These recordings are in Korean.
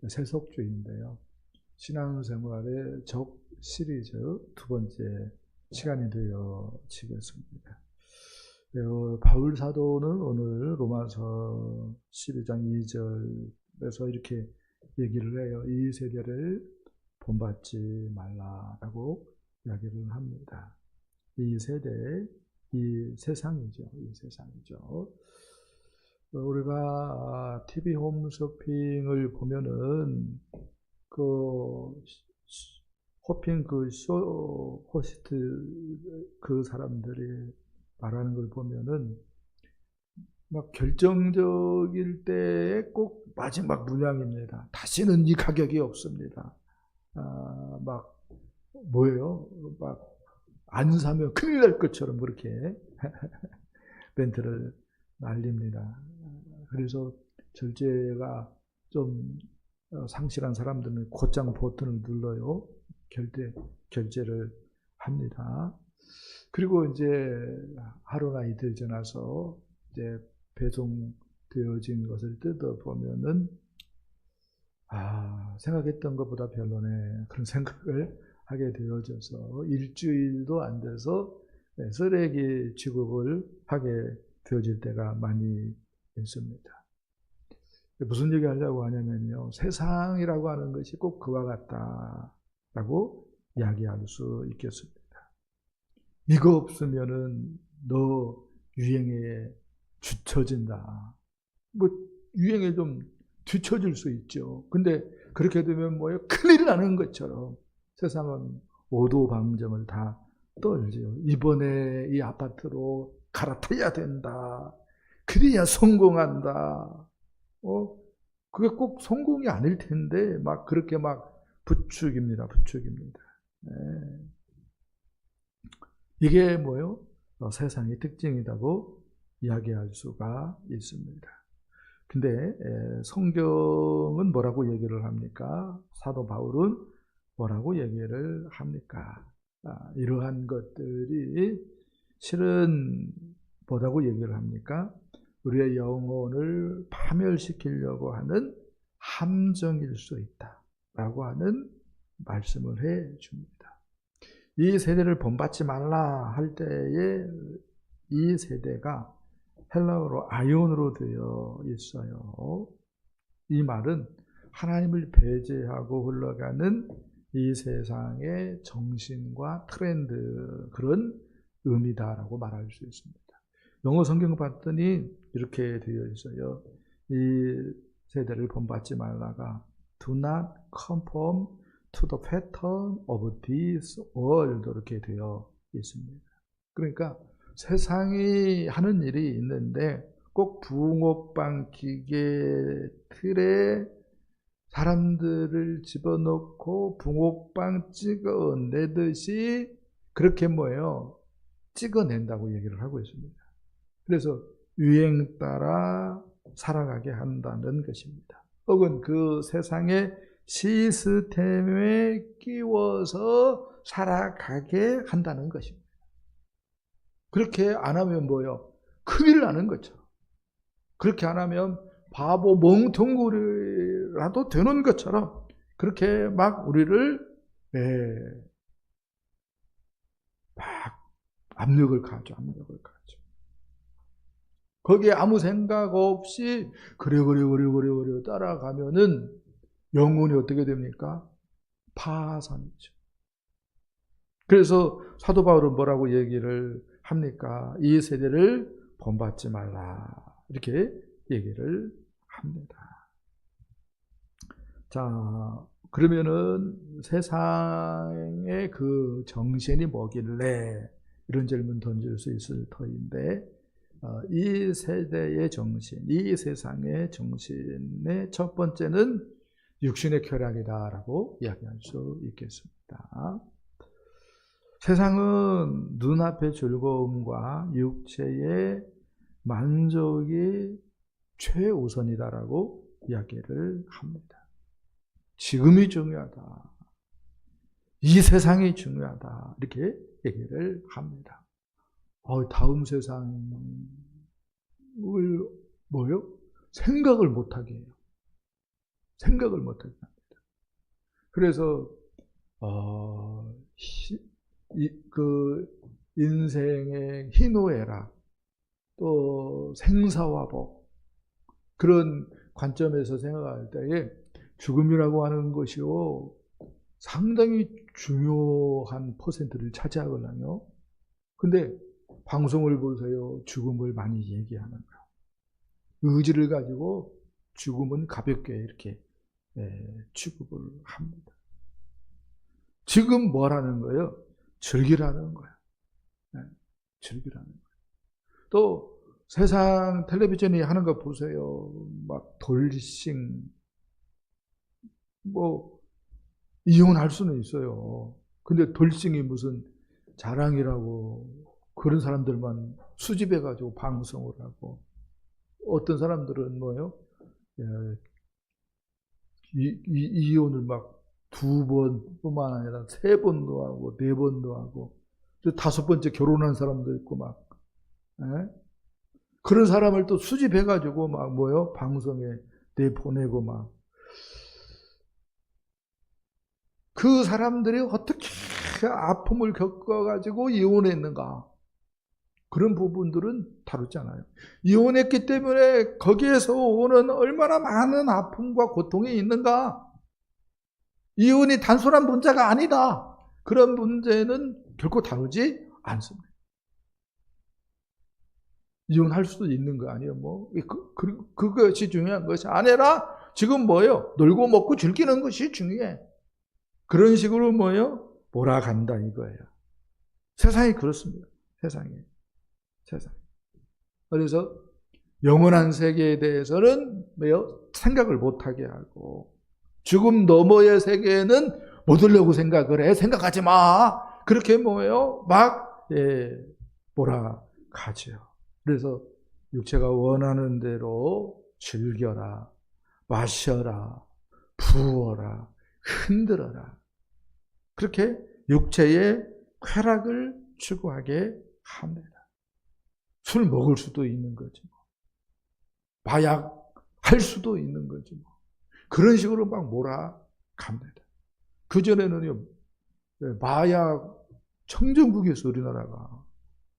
세속주의인데요. 신앙생활의 적 시리즈 두 번째 시간이 되어지겠습니다. 바울 사도는 오늘 로마서 12장 2절에서 이렇게 얘기를 해요. 이 세대를 본받지 말라라고 이야기를 합니다. 이 세대, 이 세상이죠. 이 세상이죠. 우리가 TV 홈쇼핑을 보면은 호핑 쇼 호스트 사람들이 말하는 걸 보면은 막 결정적일 때에 꼭 마지막 문양입니다. 다시는 이 가격이 없습니다. 막 뭐예요? 막 안 사면 큰일 날 것처럼 그렇게 멘트를 날립니다. 그래서 절제가 좀 상실한 사람들은 곧장 버튼을 눌러요. 결제를 합니다. 그리고 이제 하루나 이틀 지나서 이제 배송되어진 것을 뜯어보면은 생각했던 것보다 별로네 그런 생각을 하게 되어져서 일주일도 안 돼서 쓰레기 취급을 하게 되어질 때가 많이 있습니다. 무슨 얘기 하려고 하냐면요. 세상이라고 하는 것이 꼭 그와 같다라고 이야기할 수 있겠습니다. 이거 없으면은 너 유행에 뒤처진다. 뭐 유행에 좀 뒤처질 수 있죠. 근데 그렇게 되면 뭐예요? 큰일 나는 것처럼 세상은 오도방정을 다 떨죠. 이번에 이 아파트로 갈아타야 된다. 그래야 성공한다. 그게 꼭 성공이 아닐 텐데 막 그렇게 막 부추깁니다. 네. 이게 뭐예요? 세상의 특징이라고 이야기할 수가 있습니다. 근데 성경은 뭐라고 얘기를 합니까? 사도 바울은 뭐라고 얘기를 합니까? 이러한 것들이 실은 뭐라고 얘기를 합니까? 우리의 영혼을 파멸시키려고 하는 함정일 수 있다라고 하는 말씀을 해 줍니다. 이 세대를 본받지 말라 할 때에 이 세대가 헬라어로 아이온으로 되어 있어요. 이 말은 하나님을 배제하고 흘러가는 이 세상의 정신과 트렌드 그런 의미다라고 말할 수 있습니다. 영어 성경 봤더니 이렇게 되어 있어요. 이 세대를 본받지 말라가 Do not conform to the pattern of this world 이렇게 되어 있습니다. 그러니까 세상이 하는 일이 있는데 꼭 붕어빵 기계 틀에 사람들을 집어넣고 붕어빵 찍어내듯이 그렇게 뭐예요? 찍어낸다고 얘기를 하고 있습니다. 그래서 유행 따라 살아가게 한다는 것입니다. 혹은 그 세상의 시스템에 끼워서 살아가게 한다는 것입니다. 그렇게 안 하면 뭐예요? 큰일 나는 것처럼. 그렇게 안 하면 바보 멍텅구리라도 되는 것처럼 그렇게 막 우리를 막 압력을 가하죠. 거기에 아무 생각 없이 그래 따라가면은 영혼이 어떻게 됩니까? 파산이죠. 그래서 사도 바울은 뭐라고 얘기를 합니까? 이 세대를 본받지 말라. 이렇게 얘기를 합니다. 자, 그러면은 세상의 그 정신이 뭐길래 이런 질문 던질 수 있을 터인데 이 세대의 정신, 이 세상의 정신의 첫 번째는 육신의 쾌락이다라고 이야기할 수 있겠습니다. 세상은 눈앞의 즐거움과 육체의 만족이 최우선이다라고 이야기를 합니다. 지금이 중요하다. 이 세상이 중요하다. 이렇게 얘기를 합니다. 다음 세상을 뭐요? 생각을 못하게 해요. 생각을 못하게 합니다. 그래서 그 인생의 희노애락, 또 생사화복, 그런 관점에서 생각할 때에 죽음이라고 하는 것이요, 상당히 중요한 퍼센트를 차지하거든요. 근데 방송을 보세요. 죽음을 많이 얘기하는 거예요. 의지를 가지고 죽음은 가볍게 이렇게 취급을 합니다. 지금 뭐라는 거예요? 즐기라는 거예요. 즐기라는 거예요. 또 세상 텔레비전이 하는 거 보세요. 막 돌싱, 뭐 이혼할 수는 있어요. 근데 돌싱이 무슨 자랑이라고 그런 사람들만 수집해가지고 방송을 하고, 어떤 사람들은 뭐요? 이혼을 막 2번뿐만 아니라 3번도 하고 4번도 하고 5번째 결혼한 사람도 있고 막, 그런 사람을 또 수집해가지고 막 뭐요? 방송에 내보내고 막. 그 사람들이 어떻게 아픔을 겪어가지고 이혼했는가? 그런 부분들은 다루잖아요. 이혼했기 때문에 거기에서 오는 얼마나 많은 아픔과 고통이 있는가? 이혼이 단순한 문제가 아니다. 그런 문제는 결코 다루지 않습니다. 이혼할 수도 있는 거 아니에요. 뭐 그것이 중요한 것이 아니라 지금 뭐예요? 놀고 먹고 즐기는 것이 중요해. 그런 식으로 뭐예요? 몰아간다 이거예요. 세상이 그렇습니다. 세상. 그래서 영원한 세계에 대해서는 뭐예요? 생각을 못하게 하고, 죽음 너머의 세계에는 못 오려고 생각을 해. 생각하지 마. 그렇게 뭐예요? 막 몰아가죠. 그래서 육체가 원하는 대로 즐겨라, 마셔라, 부어라, 흔들어라. 그렇게 육체의 쾌락을 추구하게 합니다. 술 먹을 수도 있는 거지. 마약 할 수도 있는 거지. 그런 식으로 막 몰아갑니다. 그전에는요, 마약 청정국이었어, 우리나라가.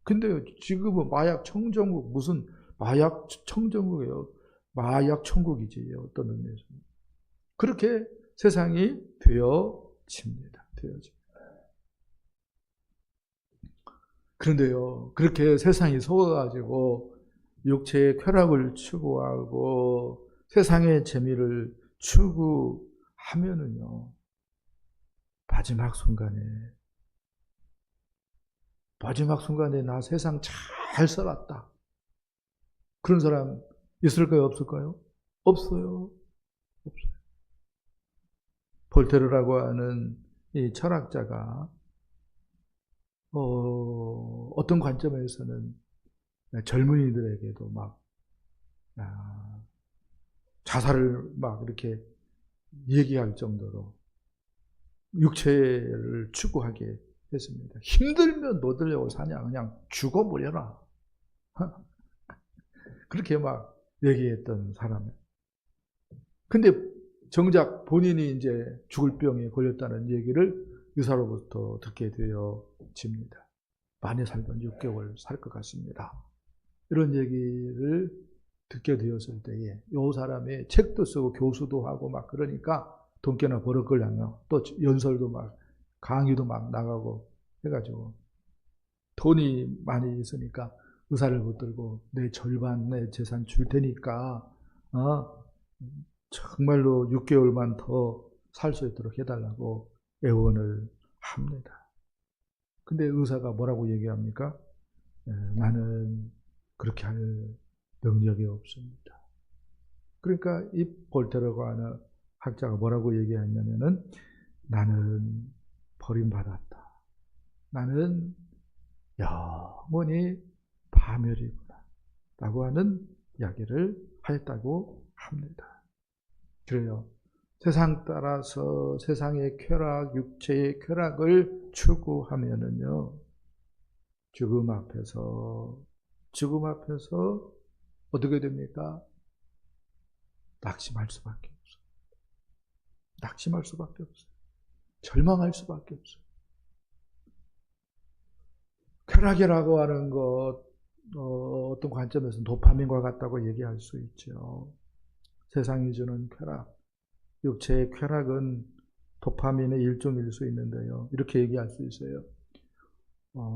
근데 지금은 마약 청정국, 무슨 마약 청정국이에요? 마약 천국이지, 어떤 의미에서. 그렇게 세상이 되어집니다. 그런데요, 그렇게 세상이 속아가지고 육체의 쾌락을 추구하고 세상의 재미를 추구하면은요, 마지막 순간에 나 세상 잘 살았다. 그런 사람 있을까요? 없을까요? 없어요. 볼테르라고 하는 이 철학자가 어떤 관점에서는 젊은이들에게도 막 자살을 막 이렇게 얘기할 정도로 육체를 추구하게 했습니다. 힘들면 뭐 하려고 사냐, 그냥 죽어버려라. 그렇게 막 얘기했던 사람이에요. 근데 정작 본인이 이제 죽을 병에 걸렸다는 얘기를 의사로부터 듣게 되어집니다. 많이 살던 6개월 살 것 같습니다. 이런 얘기를 듣게 되었을 때에 이 사람이 책도 쓰고 교수도 하고 막 그러니까 돈 꽤나 벌었걸랑요. 또 연설도 막 강의도 막 나가고 해가지고 돈이 많이 있으니까 의사를 붙들고 내 절반 내 재산 줄 테니까 정말로 6개월만 더 살 수 있도록 해달라고 애원을 합니다. 근데 의사가 뭐라고 얘기합니까? 나는 그렇게 할 능력이 없습니다. 그러니까 이 볼테르라고 하는 학자가 뭐라고 얘기했냐면은 나는 버림받았다. 나는 영원히 파멸이구나. 라고 하는 이야기를 하였다고 합니다. 그래요. 세상 따라서 세상의 쾌락, 육체의 쾌락을 추구하면은요, 죽음 앞에서 어떻게 됩니까? 낙심할 수밖에 없어요. 낙심할 수밖에 없어요. 절망할 수밖에 없어요. 쾌락이라고 하는 것, 어떤 관점에서는 도파민과 같다고 얘기할 수 있죠. 세상이 주는 쾌락, 육체의 쾌락은 도파민의 일종일 수 있는데요. 이렇게 얘기할 수 있어요.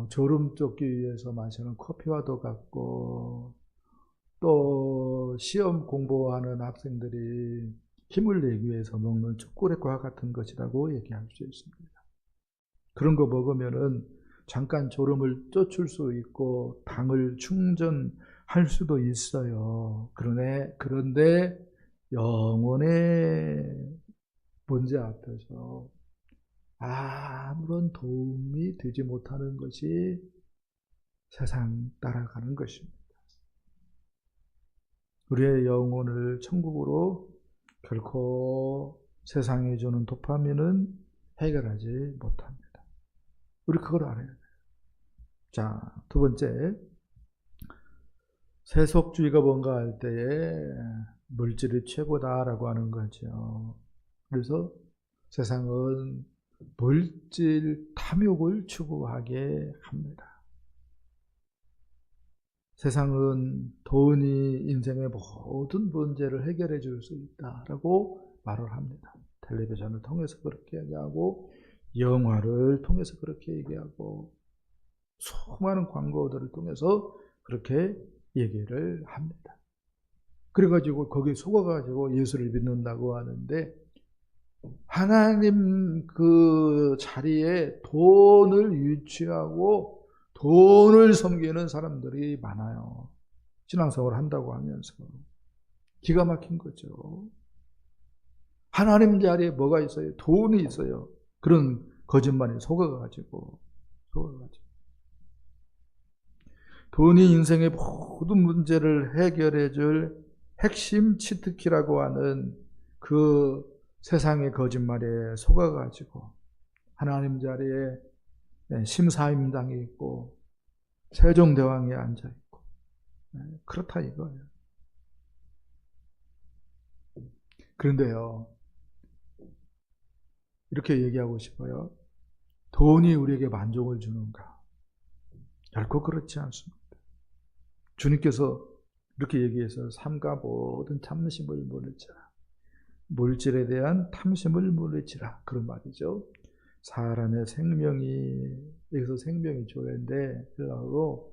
졸음 쫓기 위해서 마시는 커피와도 같고, 또 시험 공부하는 학생들이 힘을 내기 위해서 먹는 초콜릿과 같은 것이라고 얘기할 수 있습니다. 그런 거 먹으면은 잠깐 졸음을 쫓을 수 있고 당을 충전할 수도 있어요. 그런데 영혼의 문제 앞에서 아무런 도움이 되지 못하는 것이 세상 따라가는 것입니다. 우리의 영혼을 천국으로 결코 세상이 주는 도파민은 해결하지 못합니다. 우리 그걸 알아야 돼요. 자, 두 번째, 세속주의가 뭔가 할 때에 물질이 최고다라고 하는 거죠. 그래서 세상은 물질 탐욕을 추구하게 합니다. 세상은 돈이 인생의 모든 문제를 해결해 줄 수 있다라고 말을 합니다. 텔레비전을 통해서 그렇게 얘기하고 영화를 통해서 그렇게 얘기하고 수많은 광고들을 통해서 그렇게 얘기를 합니다. 그래가지고 거기에 속아가지고 예수를 믿는다고 하는데 하나님 그 자리에 돈을 유치하고 돈을 섬기는 사람들이 많아요. 신앙생활을 한다고 하면서. 기가 막힌 거죠. 하나님 자리에 뭐가 있어요? 돈이 있어요. 그런 거짓말에 속아가지고. 돈이 인생의 모든 문제를 해결해 줄 핵심 치트키라고 하는 그 세상의 거짓말에 속아가지고 하나님 자리에 심사임당이 있고 세종대왕이 앉아있고 그렇다 이거예요. 그런데요, 이렇게 얘기하고 싶어요. 돈이 우리에게 만족을 주는가? 결코 그렇지 않습니다. 주님께서 이렇게 얘기해서 삼가 모든 탐심을 물리치라. 물질에 대한 탐심을 물리치라. 그런 말이죠. 사람의 생명이, 여기서 생명이 조회인데, 그러고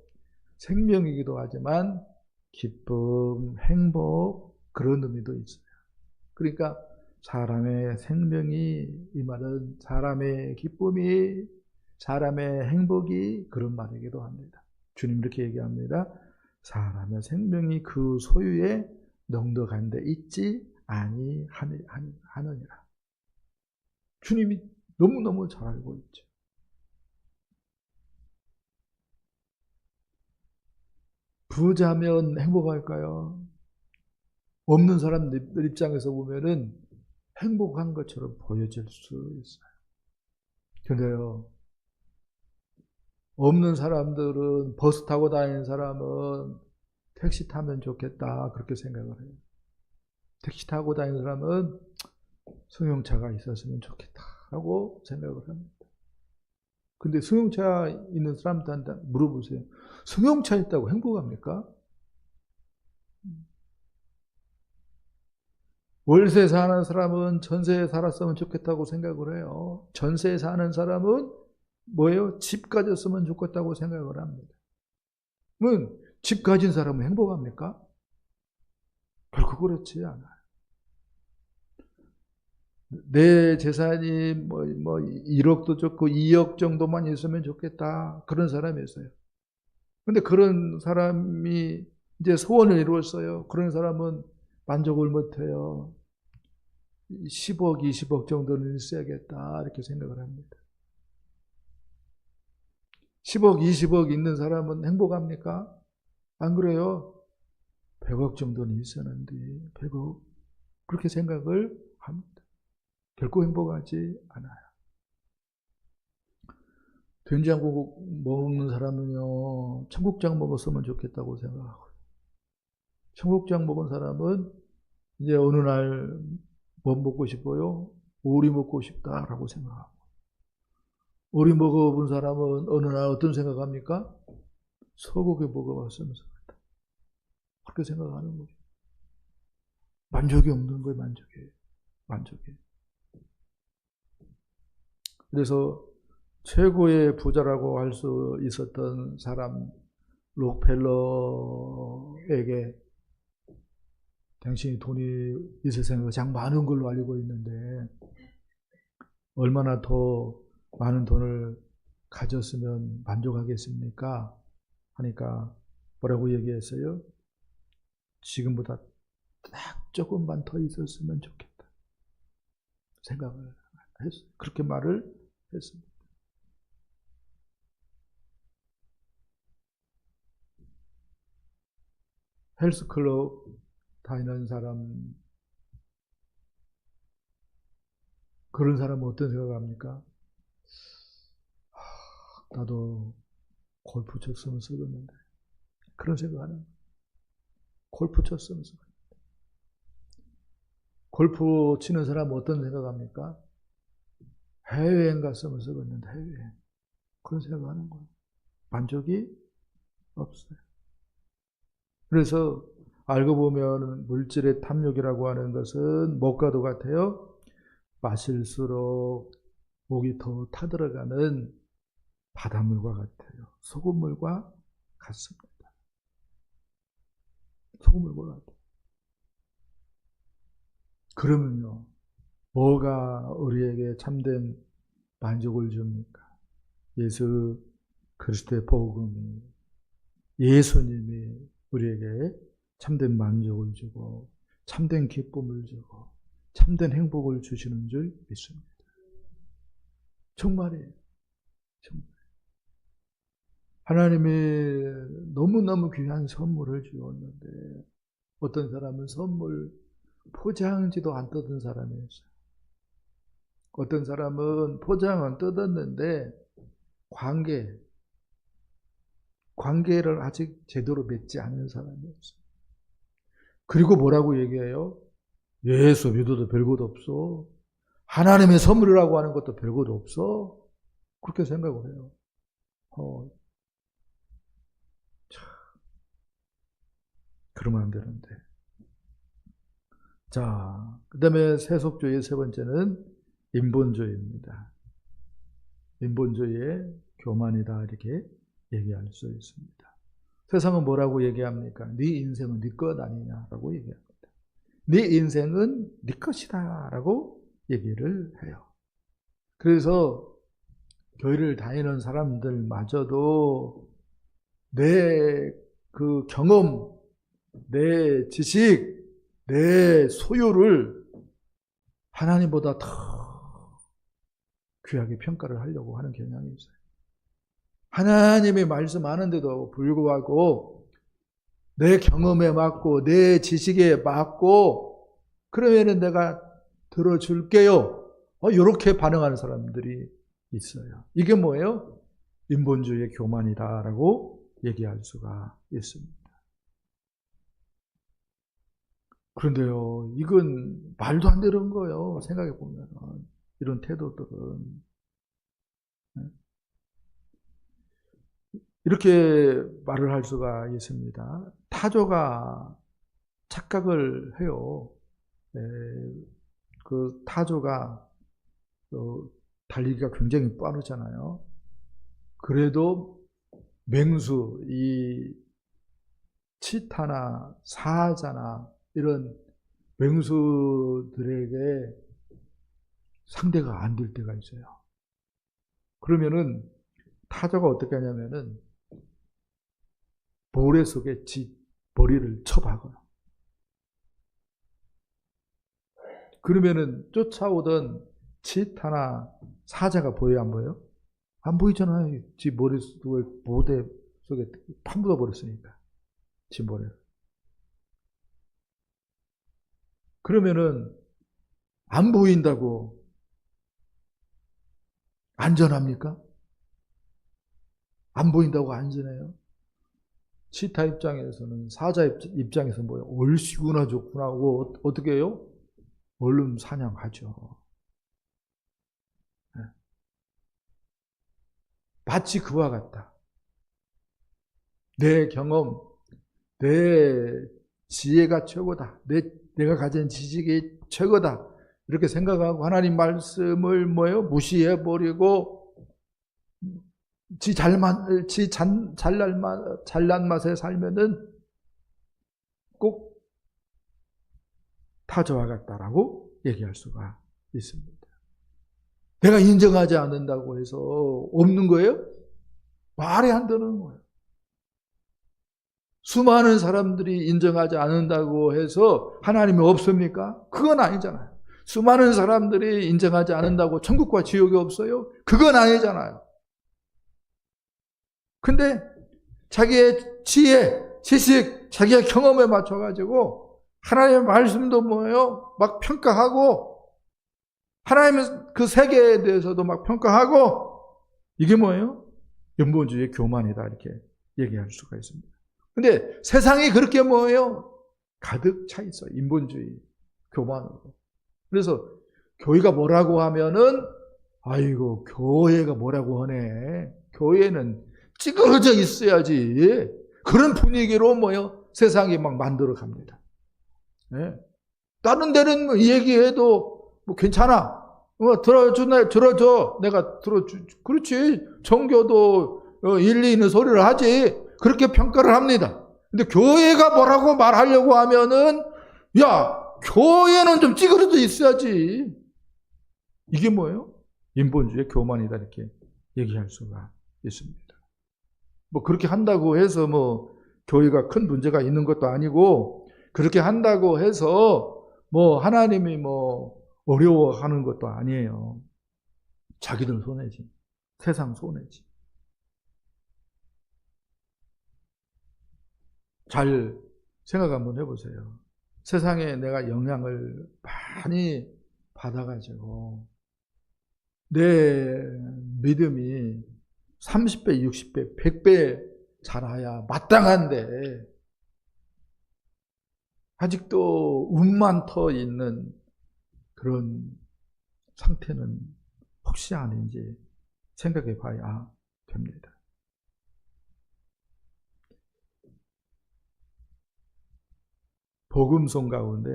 생명이기도 하지만 기쁨, 행복, 그런 의미도 있어요. 그러니까 사람의 생명이, 이 말은 사람의 기쁨이, 사람의 행복이 그런 말이기도 합니다. 주님 이렇게 얘기합니다. 사람의 생명이 그 소유에 넉넉한 데 있지 아니하느니라. 주님이 너무너무 잘 알고 있죠. 부자면 행복할까요? 없는 사람들 입장에서 보면은 행복한 것처럼 보여질 수 있어요. 근데요, 없는 사람들은, 버스 타고 다니는 사람은 택시 타면 좋겠다 그렇게 생각을 해요. 택시 타고 다니는 사람은 승용차가 있었으면 좋겠다라고 생각을 합니다. 근데 승용차 있는 사람들한테 물어보세요. 승용차 있다고 행복합니까? 월세 사는 사람은 전세에 살았으면 좋겠다고 생각을 해요. 전세에 사는 사람은 뭐예요? 집 가졌으면 좋겠다고 생각을 합니다. 집 가진 사람은 행복합니까? 결코 그렇지 않아요. 내 재산이 뭐 1억도 좋고 2억 정도만 있으면 좋겠다. 그런 사람이 있어요. 근데 그런 사람이 이제 소원을 이루었어요. 그런 사람은 만족을 못해요. 10억, 20억 정도는 있어야겠다. 이렇게 생각을 합니다. 10억, 20억 있는 사람은 행복합니까? 안 그래요? 100억 정도는 있었는데 100억 그렇게 생각을 합니다. 결코 행복하지 않아요. 된장국 먹는 사람은요, 청국장 먹었으면 좋겠다고 생각하고, 청국장 먹은 사람은 이제 어느 날 뭐 먹고 싶어요? 오리 먹고 싶다라고 생각하고, 오리 먹어본 사람은 어느 날 어떤 생각합니까? 소고기 먹어봤으면 좋겠다. 그렇게 생각하는 거죠. 만족이 없는 거예요, 만족이. 그래서 최고의 부자라고 할 수 있었던 사람 록펠러에게 당신이 돈이 이 세상에 가장 많은 걸로 알고 있는데 얼마나 더 많은 돈을 가졌으면 만족하겠습니까? 하니까 뭐라고 얘기했어요? 지금보다 딱 조금만 더 있었으면 좋겠다 생각을 했어요. 그렇게 말을 했습니다. 헬스클럽 다니는 사람, 그런 사람은 어떤 생각합니까? 나도 골프 쳤으면 쓰겠는데, 그런 생각하는. 골프 쳤으면 쓰겠는데. 골프 치는 사람은 어떤 생각합니까? 해외여행 갔으면 쓰겠는데, 해외여행. 그런 생각하는 거예요. 만족이 없어요. 그래서 알고 보면 물질의 탐욕이라고 하는 것은 무엇과도 같아요. 마실수록 목이 더 타들어가는 바닷물과 같아요. 소금물과 같습니다. 소금물과 같아요. 그러면요, 뭐가 우리에게 참된 만족을 줍니까? 예수 그리스도의 복음이, 예수님이 우리에게 참된 만족을 주고 참된 기쁨을 주고 참된 행복을 주시는 줄 믿습니다. 정말이에요. 정말. 하나님이 너무너무 귀한 선물을 주었는데 어떤 사람은 선물 포장지도 안 뜯은 사람이 있어요. 어떤 사람은 포장은 뜯었는데 관계를 아직 제대로 맺지 않은 사람이 있어요. 그리고 뭐라고 얘기해요? 예수 믿어도 별것도 없어. 하나님의 선물이라고 하는 것도 별것도 없어. 그렇게 생각을 해요. 그러면 안 되는데. 자, 그 다음에 세속주의 세 번째는 인본주의입니다. 인본주의의 교만이다 이렇게 얘기할 수 있습니다. 세상은 뭐라고 얘기합니까? 네 인생은 네 것 아니냐라고 얘기합니다. 네 인생은 네 것이다 라고 얘기를 해요. 그래서 교회를 다니는 사람들마저도 내 그 경험, 내 지식, 내 소유를 하나님보다 더 귀하게 평가를 하려고 하는 경향이 있어요. 하나님의 말씀하는데도 불구하고 내 경험에 맞고 내 지식에 맞고 그러면은 내가 들어줄게요. 이렇게 반응하는 사람들이 있어요. 이게 뭐예요? 인본주의의 교만이다라고 얘기할 수가 있습니다. 그런데요, 이건 말도 안 되는 거예요. 생각해 보면 이런 태도들은 이렇게 말을 할 수가 있습니다. 타조가 착각을 해요. 그 타조가 달리기가 굉장히 빠르잖아요. 그래도 맹수, 이 치타나 사자나 이런 맹수들에게 상대가 안 될 때가 있어요. 그러면은 타조가 어떻게 하냐면은 모래 속에 머리를 쳐박아요. 그러면은 쫓아오던 치타나 사자가 보여요, 안 보여요? 안 보이잖아요. 지 머리 속에 파묻어 버렸으니까. 지 머리를. 그러면은 안 보인다고 안전합니까? 안 보인다고 안전해요? 치타 입장에서는, 사자 입장에서 뭐예요? 얼씨구나 좋구나 하고 어떻게 해요? 얼른 사냥하죠. 마치 그와 같다. 내 경험, 내 지혜가 최고다. 내가 가진 지식이 최고다. 이렇게 생각하고 하나님 말씀을 무시해버리고 잘난 맛에 살면은 꼭 타조와 같다라고 얘기할 수가 있습니다. 내가 인정하지 않는다고 해서 없는 거예요? 말이 안 되는 거예요. 수많은 사람들이 인정하지 않는다고 해서 하나님이 없습니까? 그건 아니잖아요. 수많은 사람들이 인정하지 않는다고 천국과 지옥이 없어요? 그건 아니잖아요. 근데 자기의 지혜, 지식, 자기의 경험에 맞춰가지고 하나님의 말씀도 막 평가하고 하나님의 그 세계에 대해서도 막 평가하고 이게 뭐예요? 연본주의의 교만이다 이렇게 얘기할 수가 있습니다. 근데 세상이 그렇게 가득 차 있어요. 인본주의, 교만으로. 그래서 교회가 뭐라고 하면은 아이고 교회가 뭐라고 하네. 교회는 찌그러져 있어야지. 그런 분위기로 세상이 막 만들어 갑니다. 네. 다른 데는 얘기해도 괜찮아. 들어줘. 내가 들어주. 그렇지. 종교도 일리 있는 소리를 하지. 그렇게 평가를 합니다. 근데 교회가 뭐라고 말하려고 하면은 야, 교회는 좀 찌그러져 있어야지. 이게 뭐예요? 인본주의 교만이다 이렇게 얘기할 수가 있습니다. 그렇게 한다고 해서 교회가 큰 문제가 있는 것도 아니고 그렇게 한다고 해서 하나님이 어려워하는 것도 아니에요. 자기들 손해지. 세상 손해지. 잘 생각 한번 해보세요. 세상에 내가 영향을 많이 받아가지고 내 믿음이 30배, 60배, 100배 자라야 마땅한데 아직도 운만 터 있는 그런 상태는 혹시 아닌지 생각해 봐야 됩니다. 복음성 가운데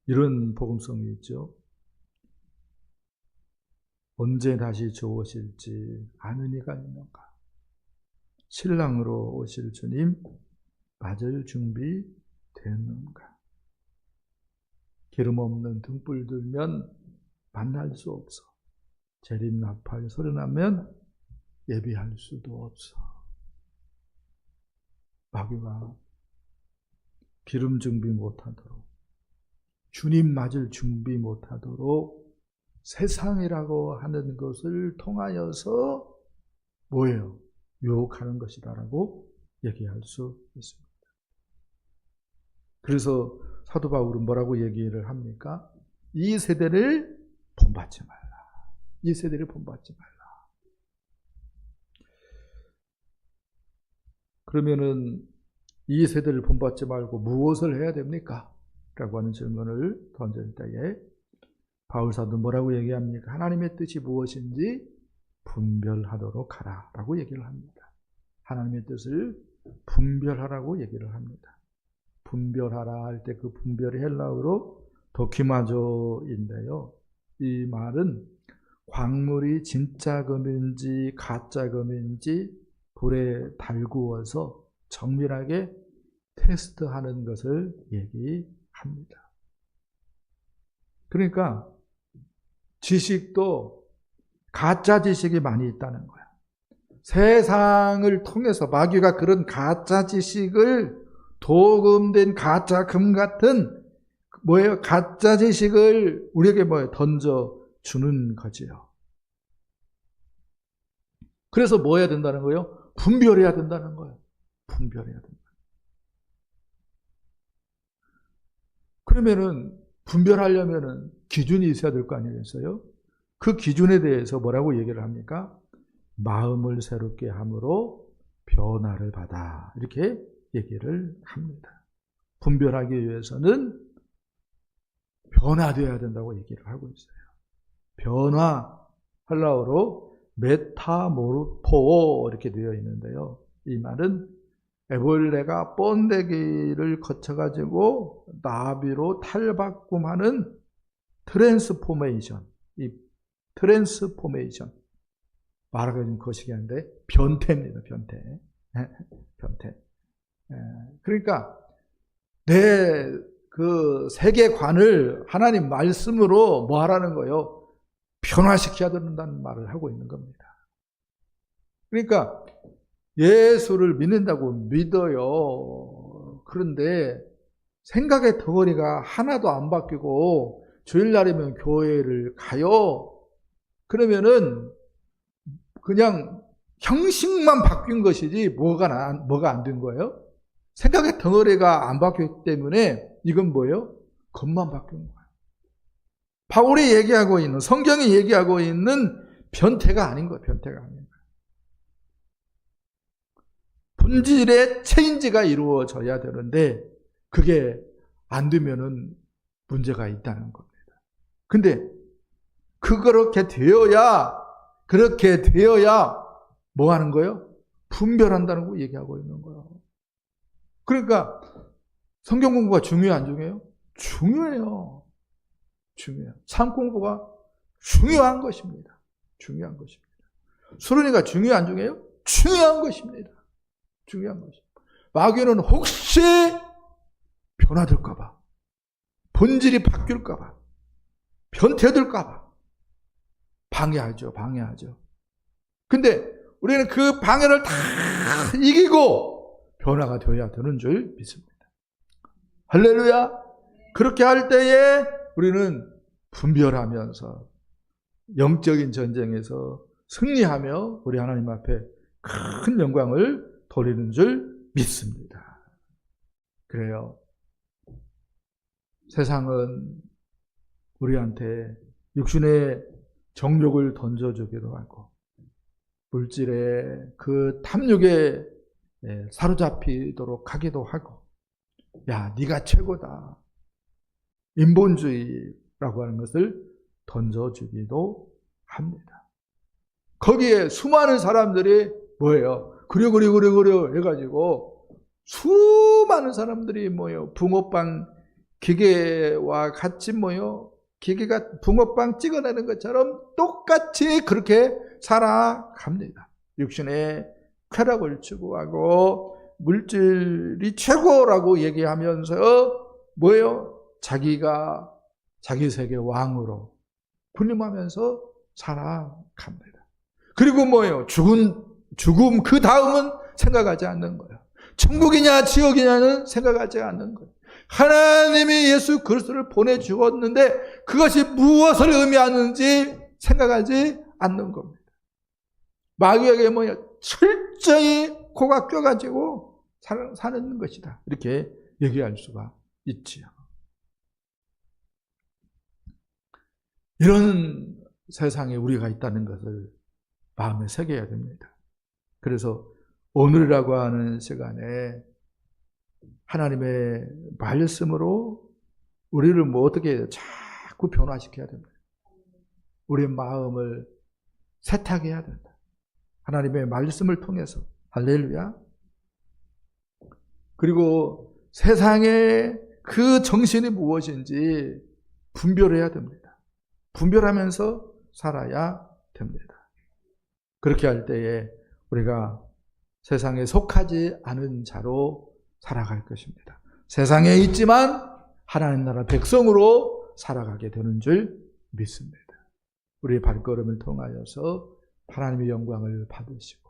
이런 복음성이 있죠. 언제 다시 좋으실지 아는 이가 있는가. 신랑으로 오실 주님 맞을 준비 됐는가. 기름 없는 등불 들면 만날 수 없어. 재림 나팔 소리 나면 예비할 수도 없어. 마귀가 기름 준비 못하도록, 주님 맞을 준비 못하도록 세상이라고 하는 것을 통하여서 뭐예요? 유혹하는 것이다라고 얘기할 수 있습니다. 그래서 사도 바울은 뭐라고 얘기를 합니까? 이 세대를 본받지 말라. 이 세대를 본받지 말라. 그러면은 이 세대를 본받지 말고 무엇을 해야 됩니까? 라고 하는 질문을 던질 때에 바울 사도는 뭐라고 얘기합니까? 하나님의 뜻이 무엇인지 분별하도록 하라 라고 얘기를 합니다. 하나님의 뜻을 분별하라고 얘기를 합니다. 분별하라 할 때 그 분별이 헬라어로 도키마조인데요. 이 말은 광물이 진짜 금인지 가짜 금인지 불에 달구어서 정밀하게 테스트하는 것을 얘기합니다. 그러니까 지식도 가짜 지식이 많이 있다는 거야. 세상을 통해서 마귀가 그런 가짜 지식을 도금된 가짜 금 같은 가짜 지식을 우리에게 던져주는 거지요. 그래서 뭐 해야 된다는 거예요? 분별해야 된다는 거예요. 분별해야 된다. 그러면은 분별하려면은 기준이 있어야 될 거 아니겠어요? 그 기준에 대해서 뭐라고 얘기를 합니까? 마음을 새롭게 함으로 변화를 받아. 이렇게 얘기를 합니다. 분별하기 위해서는 변화되어야 된다고 얘기를 하고 있어요. 변화하려고 메타모르포 이렇게 되어 있는데요. 이 말은 애벌레가 번데기를 거쳐가지고 나비로 탈바꿈하는 트랜스포메이션, 이 트랜스포메이션 말하기가 좀 거시기한데 변태입니다. 변태. 변태. 그러니까 내 그 세계관을 하나님 말씀으로 뭐 하라는 거예요? 변화시켜야 된다는 말을 하고 있는 겁니다. 그러니까 예수를 믿는다고 믿어요. 그런데 생각의 덩어리가 하나도 안 바뀌고 주일날이면 교회를 가요. 그러면은 그냥 형식만 바뀐 것이지 뭐가 안 된 거예요? 생각의 덩어리가 안 바뀌었기 때문에 이건 뭐예요? 겉만 바뀐 거예요. 바울이 얘기하고 있는, 성경이 얘기하고 있는 변태가 아닌 거예요. 변태가 아닌 거예요. 본질의 체인지가 이루어져야 되는데 그게 안 되면은 문제가 있다는 겁니다. 근데 그렇게 되어야 뭐 하는 거예요? 분별한다는 거 얘기하고 있는 거예요. 그러니까 성경 공부가 중요해요, 안 중요해요? 중요해요. 중요해요. 삶 공부가 중요한 것입니다. 중요한 것입니다. 수련회가 중요해요, 안 중요해요? 중요한 것입니다. 중요한 것입니다. 마귀는 혹시 변화될까봐, 본질이 바뀔까봐, 변태될까봐 방해하죠. 근데 우리는 그 방해를 다 이기고 변화가 되어야 되는 줄 믿습니다. 할렐루야. 그렇게 할 때에 우리는 분별하면서 영적인 전쟁에서 승리하며 우리 하나님 앞에 큰 영광을 돌리는 줄 믿습니다. 그래요. 세상은 우리한테 육신의 정욕을 던져주기도 하고 물질의 그 탐욕에 사로잡히도록 하기도 하고, 야, 네가 최고다, 인본주의라고 하는 것을 던져주기도 합니다. 거기에 수많은 사람들이 뭐예요? 그려 해가지고 수많은 사람들이 뭐예요? 붕어빵 기계와 같이 뭐예요? 기계가 붕어빵 찍어내는 것처럼 똑같이 그렇게 살아갑니다. 육신의 쾌락을 추구하고 물질이 최고라고 얘기하면서 뭐예요? 자기가 자기 세계 왕으로 군림하면서 살아갑니다. 그리고 뭐예요? 죽음 그 다음은 생각하지 않는 거예요. 천국이냐 지옥이냐는 생각하지 않는 거예요. 하나님이 예수 그리스도를 보내주었는데 그것이 무엇을 의미하는지 생각하지 않는 겁니다. 마귀에게 뭐냐? 철저히 코가 껴가지고 사는 것이다. 이렇게 얘기할 수가 있지요. 이런 세상에 우리가 있다는 것을 마음에 새겨야 됩니다. 그래서 오늘이라고 하는 시간에 하나님의 말씀으로 우리를 뭐 어떻게 자꾸 변화시켜야 됩니다. 우리의 마음을 세탁해야 된다. 하나님의 말씀을 통해서. 할렐루야. 그리고 세상의 그 정신이 무엇인지 분별해야 됩니다. 분별하면서 살아야 됩니다. 그렇게 할 때에 우리가 세상에 속하지 않은 자로 살아갈 것입니다. 세상에 있지만 하나님 나라 백성으로 살아가게 되는 줄 믿습니다. 우리의 발걸음을 통하여서 하나님의 영광을 받으시고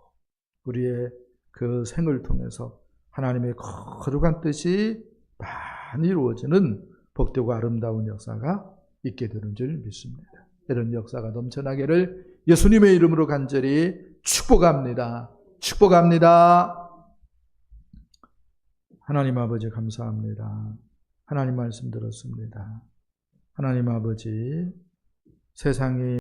우리의 그 생을 통해서 하나님의 거룩한 뜻이 많이 이루어지는 복되고 아름다운 역사가 있게 되는 줄 믿습니다. 이런 역사가 넘쳐나기를 예수님의 이름으로 간절히 축복합니다. 축복합니다. 하나님 아버지 감사합니다. 하나님 말씀 들었습니다. 하나님 아버지 세상이